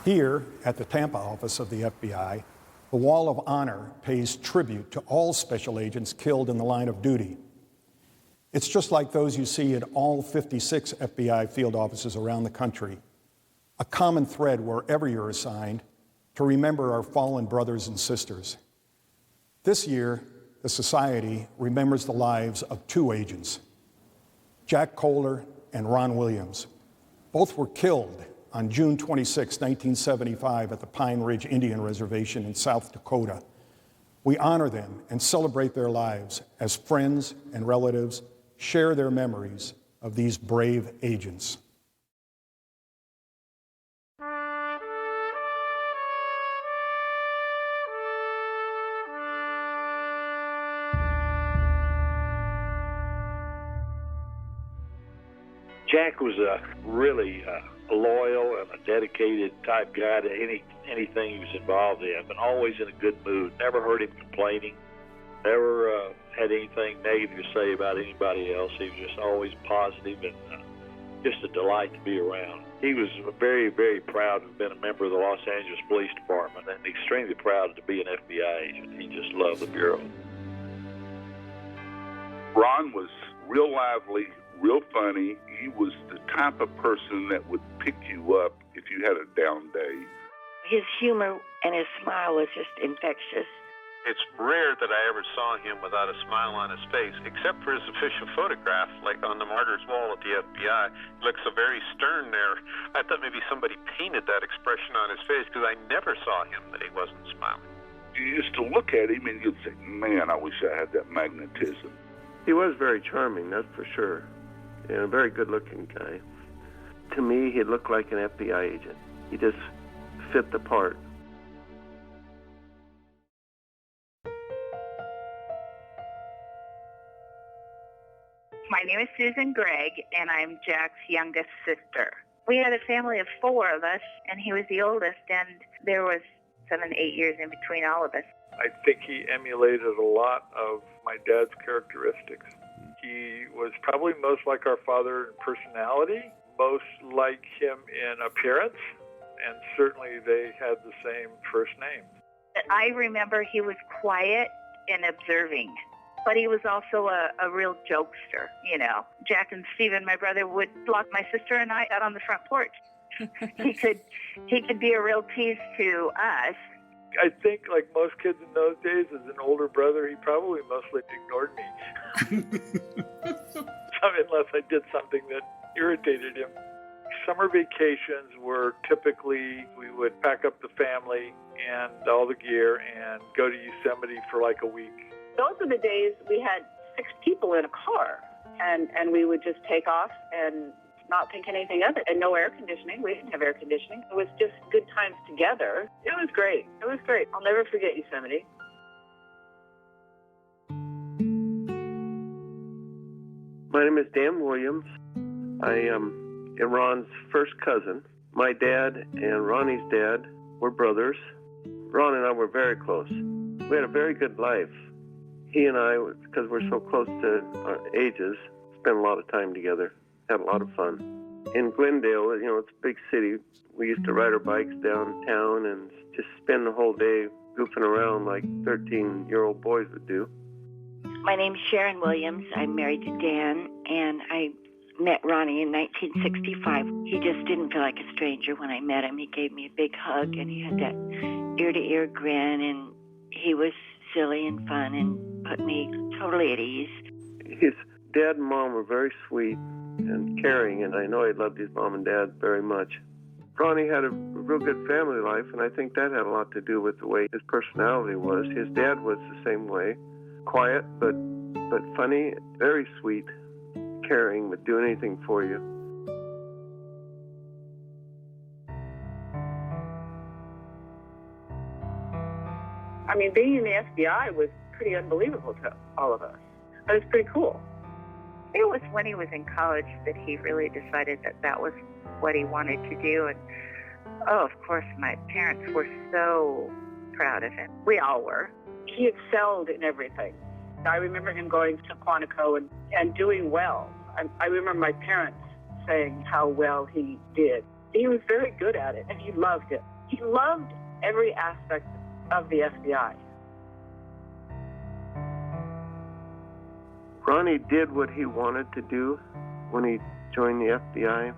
Here, at the Tampa office of the FBI, the Wall of Honor pays tribute to all special agents killed in the line of duty. It's just like those you see at all 56 FBI field offices around the country, a common thread wherever you're assigned to remember our fallen brothers and sisters. This year, the Society remembers the lives of two agents, Jack Kohler and Ron Williams. Both were killed on June 26, 1975 at the Pine Ridge Indian Reservation in South Dakota. We honor them and celebrate their lives as friends and relatives share their memories of these brave agents. Jack was a really loyal and a dedicated type guy to anything he was involved in, but always in a good mood. Never heard him complaining. Never had anything negative to say about anybody else. He was just always positive and just a delight to be around. He was very, very proud to have been a member of the Los Angeles Police Department and extremely proud to be an FBI agent. He just loved the Bureau. Ron was real lively, real funny. He was the type of person that would pick you up if you had a down day. His humor and his smile was just infectious. It's rare that I ever saw him without a smile on his face, except for his official photograph, like on the Martyrs Wall at the FBI. He looks so very stern there. I thought maybe somebody painted that expression on his face, because I never saw him that he wasn't smiling. You used to look at him and you'd say, man, I wish I had that magnetism. He was very charming, that's for sure, and a very good-looking guy. To me, he looked like an FBI agent. He just fit the part. My name is Susan Gregg, and I'm Jack's youngest sister. We had a family of 4 of us, and he was the oldest, and there was 7, 8 years in between all of us. I think he emulated a lot of my dad's characteristics. He was probably most like our father in personality, most like him in appearance, and certainly they had the same first name. I remember he was quiet and observing, but he was also a real jokester, you know. Jack and Stephen, my brother, would lock my sister and I out on the front porch. He could be a real tease to us. I think, like most kids in those days, as an older brother, he probably mostly ignored me. Unless I did something that irritated him. Summer vacations were typically, we would pack up the family and all the gear and go to Yosemite for like a week. Those are the days we had 6 people in a car, and we would just take off and not think anything of it. And no air conditioning. We didn't have air conditioning. It was just good times together. It was great. It was great. I'll never forget Yosemite. My name is Dan Williams. I am Ron's first cousin. My dad and Ronnie's dad were brothers. Ron and I were very close. We had a very good life. He and I, because we're so close to our ages, spent a lot of time together, had a lot of fun. In Glendale, you know, it's a big city. We used to ride our bikes downtown and just spend the whole day goofing around like 13-year-old boys would do. My name's Sharon Williams. I'm married to Dan, and I met Ronnie in 1965. He just didn't feel like a stranger when I met him. He gave me a big hug, and he had that ear-to-ear grin, and he was silly and fun and put me totally at ease. His dad and mom were very sweet and caring, and I know he loved his mom and dad very much. Ronnie had a real good family life, and I think that had a lot to do with the way his personality was. His dad was the same way, quiet but funny, very sweet, caring, would do anything for you. I mean, being in the FBI was pretty unbelievable to all of us. It was pretty cool. It was when he was in college that he really decided that that was what he wanted to do. And, oh, of course, my parents were so proud of him. We all were. He excelled in everything. I remember him going to Quantico and doing well. I remember my parents saying how well he did. He was very good at it, and he loved it. He loved every aspect of the FBI. Ronnie did what he wanted to do when he joined the FBI.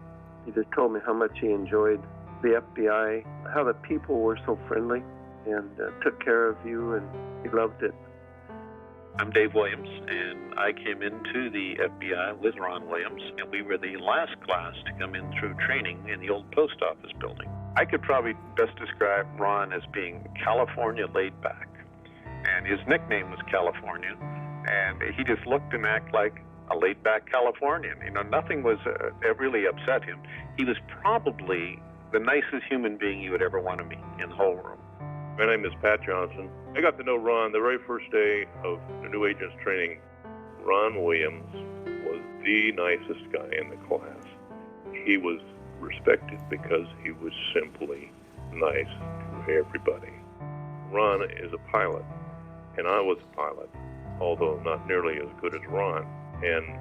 He just told me how much he enjoyed the FBI, how the people were so friendly and took care of you, and he loved it. I'm Dave Williams, and I came into the FBI with Ron Williams, and we were the last class to come in through training in the old post office building. I could probably best describe Ron as being California laid back, and his nickname was California, and he just looked and acted like a laid back Californian. You know, nothing was really upset him. He was probably the nicest human being you would ever want to meet in the whole world. My name is Pat Johnson. I got to know Ron the very first day of the new agents training. Ron Williams was the nicest guy in the class. He was respected because he was simply nice to everybody. Ron is a pilot, and I was a pilot, although not nearly as good as Ron. And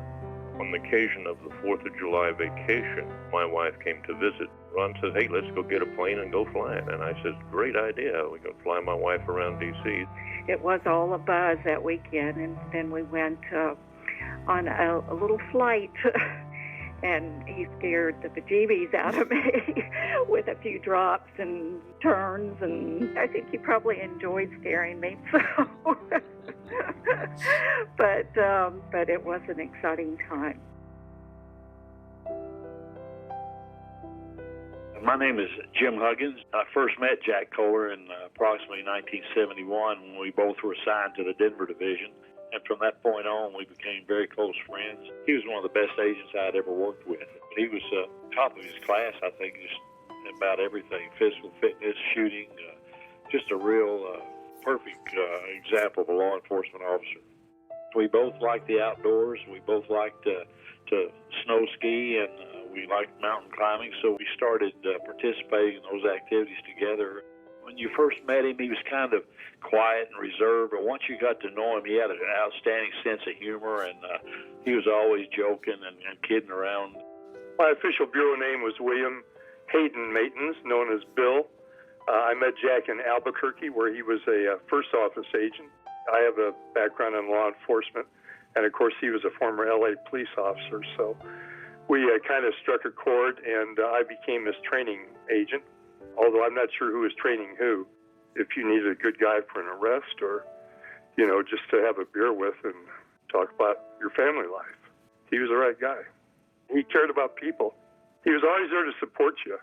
on the occasion of the 4th of July vacation, my wife came to visit. Ron says, "Hey, let's go get a plane and go flying." And I said, "Great idea. We can fly my wife around D.C." It was all a buzz that weekend, and then we went on a little flight, and he scared the bejeebies out of me with a few drops and turns, and I think he probably enjoyed scaring me, so. But it was an exciting time. My name is Jim Huggins. I first met Jack Kohler in approximately 1971 when we both were assigned to the Denver Division. And from that point on, we became very close friends. He was one of the best agents I'd ever worked with. He was top of his class, I think, just about everything, physical fitness, shooting, just a real perfect example of a law enforcement officer. We both liked the outdoors. We both liked to snow ski, and we liked mountain climbing, so we started participating in those activities together. When you first met him, he was kind of quiet and reserved, but once you got to know him, he had an outstanding sense of humor, and he was always joking and kidding around. My official bureau name was William Hayden Matins, known as Bill. I met Jack in Albuquerque, where he was a first office agent. I have a background in law enforcement, and of course he was a former LA police officer, so we kind of struck a chord, and I became his training agent, although I'm not sure who was training who. If you needed a good guy for an arrest or, you know, just to have a beer with and talk about your family life, he was the right guy. He cared about people. He was always there to support you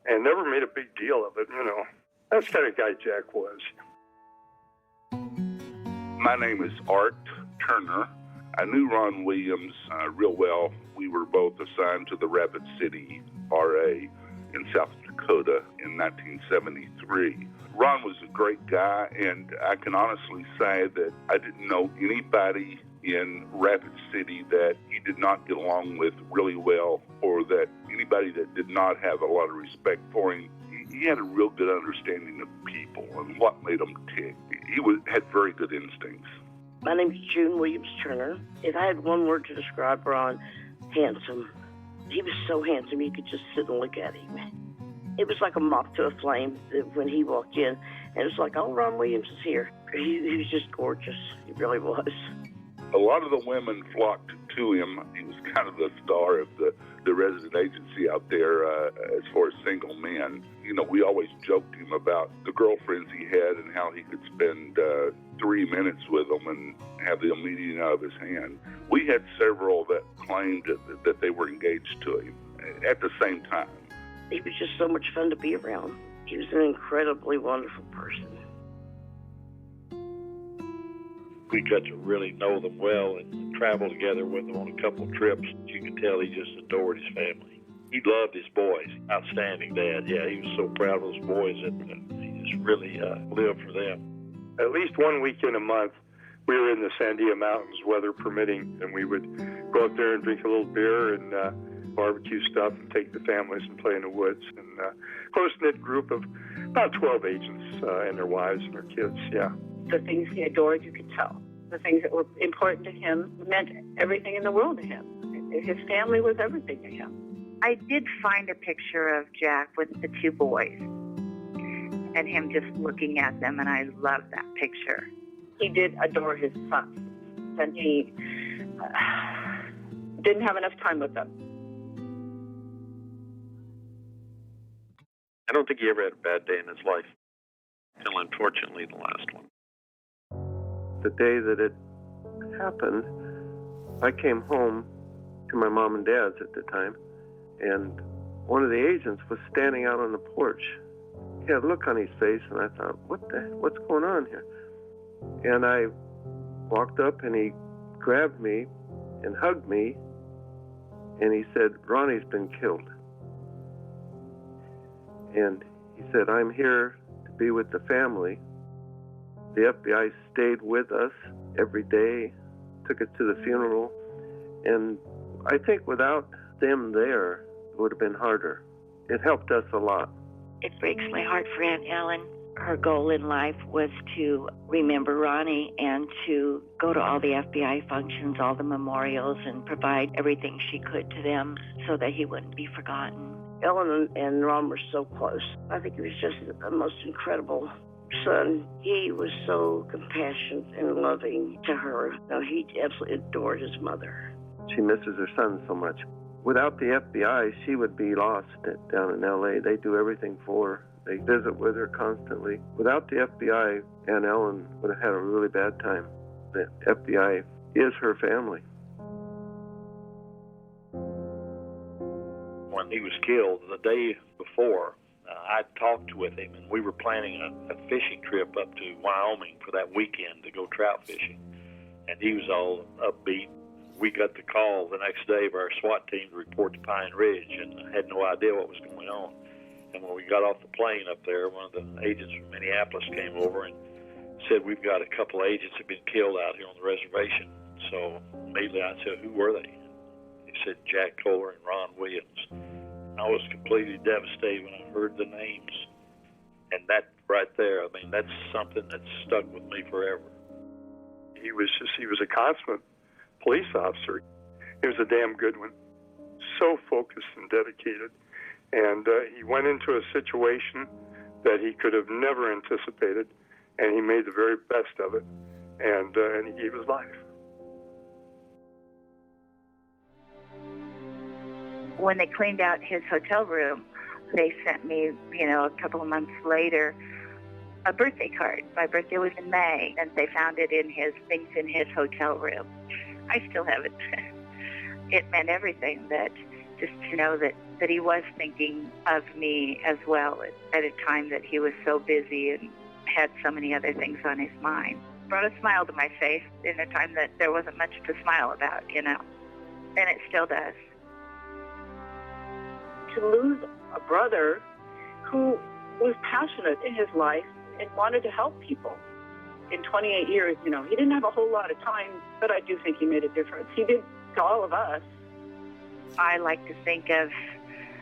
and never made a big deal of it, you know. That's the kind of guy Jack was. My name is Art Turner. I knew Ron Williams real well. We were both assigned to the Rapid City RA in South Dakota in 1973. Ron was a great guy, and I can honestly say that I didn't know anybody in Rapid City that he did not get along with really well, or that anybody that did not have a lot of respect for him. He had a real good understanding of people and what made them tick. He had very good instincts. My name's June Williams Turner. If I had one word to describe Ron, handsome. He was so handsome you could just sit and look at him. It was like a moth to a flame when he walked in, and it was like, oh, Ron Williams is here. He was just gorgeous. He really was. A lot of the women flocked to him. He was kind of the star of the resident agency out there as far as single men. You know, we always joked him about the girlfriends he had and how he could spend 3 minutes with them and have them eating out of his hand. We had several that claimed that they were engaged to him at the same time. He was just so much fun to be around. He was an incredibly wonderful person. We got to really know them well and travel together with them on a couple of trips. You could tell he just adored his family. He loved his boys. Outstanding dad. Yeah, he was so proud of those boys that he just really lived for them. At least 1 weekend a month, we were in the Sandia Mountains, weather permitting, and we would go up there and drink a little beer and barbecue stuff and take the families and play in the woods. And a close-knit group of about 12 agents and their wives and their kids, yeah. The things he adored, you could tell. The things that were important to him meant everything in the world to him. His family was everything to him. I did find a picture of Jack with the two boys and him just looking at them, and I love that picture. He did adore his sons, and he didn't have enough time with them. I don't think he ever had a bad day in his life, until unfortunately the last one. The day that it happened, I came home to my mom and dad's at the time, and one of the agents was standing out on the porch. He had a look on his face, and I thought, what's going on here? And I walked up, and he grabbed me and hugged me, and he said, "Ronnie's been killed." And he said, "I'm here to be with the family." The FBI stayed with us every day, took us to the funeral, and I think without them there, it would have been harder. It helped us a lot. It breaks my heart for Aunt Ellen. Her goal in life was to remember Ronnie and to go to all the FBI functions, all the memorials, and provide everything she could to them so that he wouldn't be forgotten. Ellen and Ron were so close. I think he was just the most incredible son. He was so compassionate and loving to her. He absolutely adored his mother. She misses her son so much. Without the FBI, she would be lost down in L.A. They do everything for her. They visit with her constantly. Without the FBI, Aunt Ellen would have had a really bad time. The FBI is her family. When he was killed, the day before, I talked with him, and we were planning a fishing trip up to Wyoming for that weekend to go trout fishing. And he was all upbeat. We got the call the next day of our SWAT team to report to Pine Ridge, and I had no idea what was going on. And when we got off the plane up there, one of the agents from Minneapolis came over and said, "We've got a couple of agents that have been killed out here on the reservation." So immediately I said, "Who were they?" He said, "Jack Kohler and Ron Williams." I was completely devastated when I heard the names. And that right there, I mean, that's something that's stuck with me forever. He was a consummate police officer. He was a damn good one. So focused and dedicated. And he went into a situation that he could have never anticipated, and he made the very best of it, and he gave his life. When they cleaned out his hotel room, they sent me, a couple of months later, a birthday card. My birthday was in May, and they found it in his things in his hotel room. I still have it. It meant everything, that just to know that he was thinking of me as well at a time that he was so busy and had so many other things on his mind. Brought a smile to my face in a time that there wasn't much to smile about, and it still does. To lose a brother who was passionate in his life and wanted to help people. In 28 years, he didn't have a whole lot of time, but I do think he made a difference. He did to all of us. I like to think of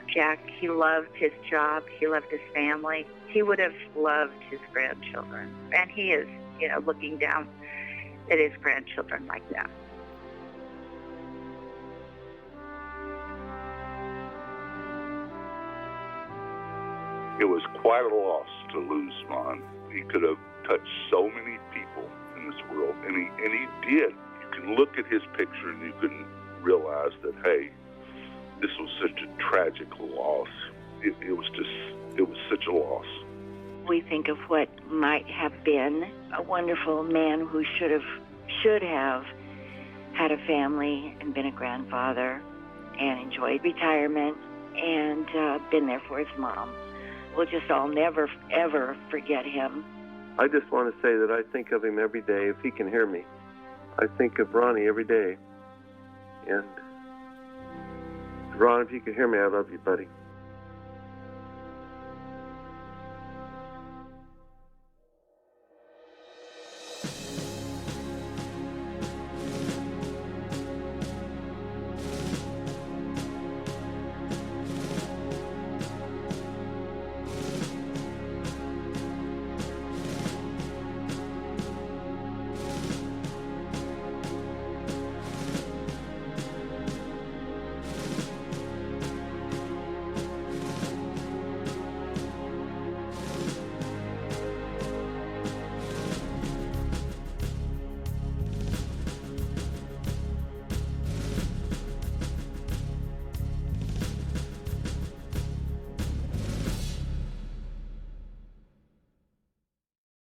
Jack. He loved his job. He loved his family. He would have loved his grandchildren. And he is, looking down at his grandchildren like that. It was quite a loss to lose Ron. He could have touched so many people in this world, and he did. You can look at his picture and you can realize that, hey, this was such a tragic loss. It was such a loss. We think of what might have been a wonderful man who should have had a family and been a grandfather and enjoyed retirement and been there for his mom. We'll just all never, ever forget him. I just want to say that I think of him every day if he can hear me. I think of Ronnie every day. And Ron, if you can hear me, I love you, buddy.